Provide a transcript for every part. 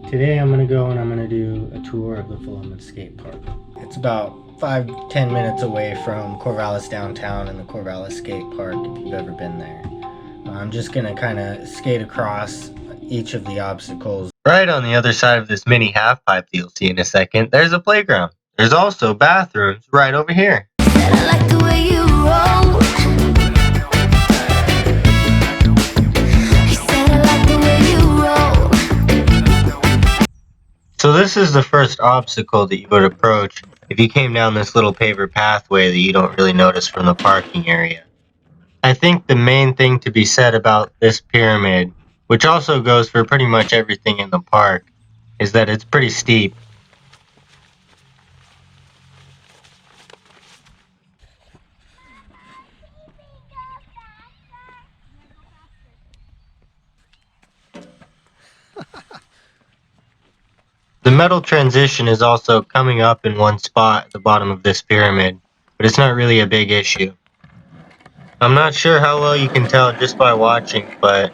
Today I'm going to go and I'm going to do a tour of the Philomath Skatepark. It's about 5-10 minutes away from Corvallis downtown and the Corvallis Skatepark if you've ever been there. I'm just going to kind of skate across each of the obstacles. Right on the other side of this mini half pipe that you'll see in a second, there's a playground. There's also bathrooms right over here. So this is the first obstacle that you would approach if you came down this little paver pathway that you don't really notice from the parking area. I think the main thing to be said about this pyramid, which also goes for pretty much everything in the park, is that it's pretty steep. The metal transition is also coming up in one spot at the bottom of this pyramid, but it's not really a big issue. I'm not sure how well you can tell just by watching, but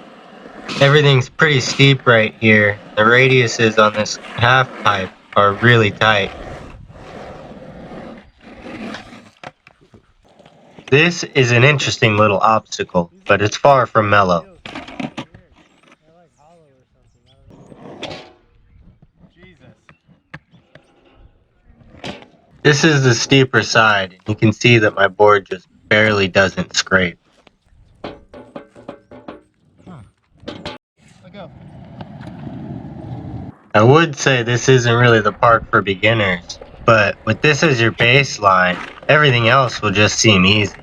everything's pretty steep right here. The radiuses on this half pipe are really tight. This is an interesting little obstacle, but it's far from mellow. This is the steeper side, and you can see that my board just barely doesn't scrape. I would say this isn't really the park for beginners, but with this as your baseline, everything else will just seem easy.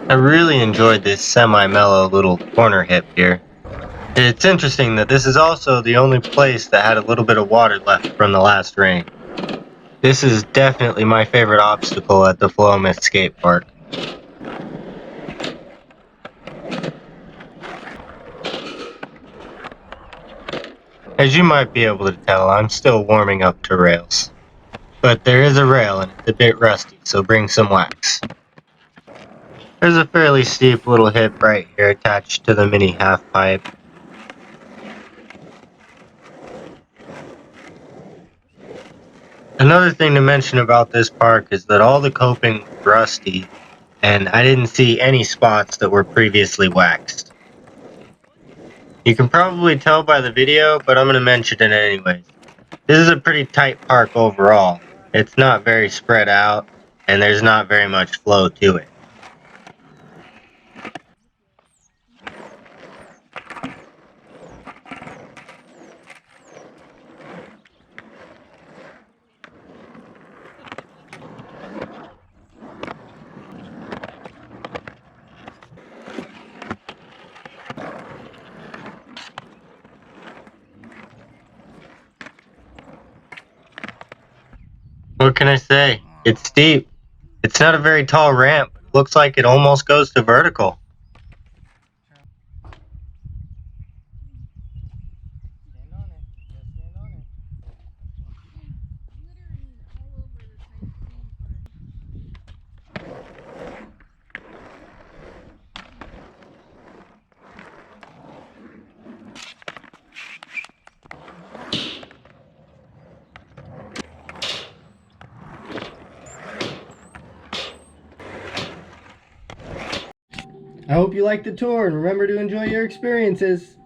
I really enjoyed this semi-mellow little corner hip here. It's interesting that this is also the only place that had a little bit of water left from the last rain. This is definitely my favorite obstacle at the Philomath Skatepark. As you might be able to tell, I'm still warming up to rails. But there is a rail and it's a bit rusty, so bring some wax. There's a fairly steep little hip right here attached to the mini half pipe. Another thing to mention about this park is that all the coping was rusty, and I didn't see any spots that were previously waxed. You can probably tell by the video, but I'm going to mention it anyways. This is a pretty tight park overall. It's not very spread out, and there's not very much flow to it. What can I say? It's steep. It's not a very tall ramp, but it looks like it almost goes to vertical. I hope you liked the tour and remember to enjoy your experiences.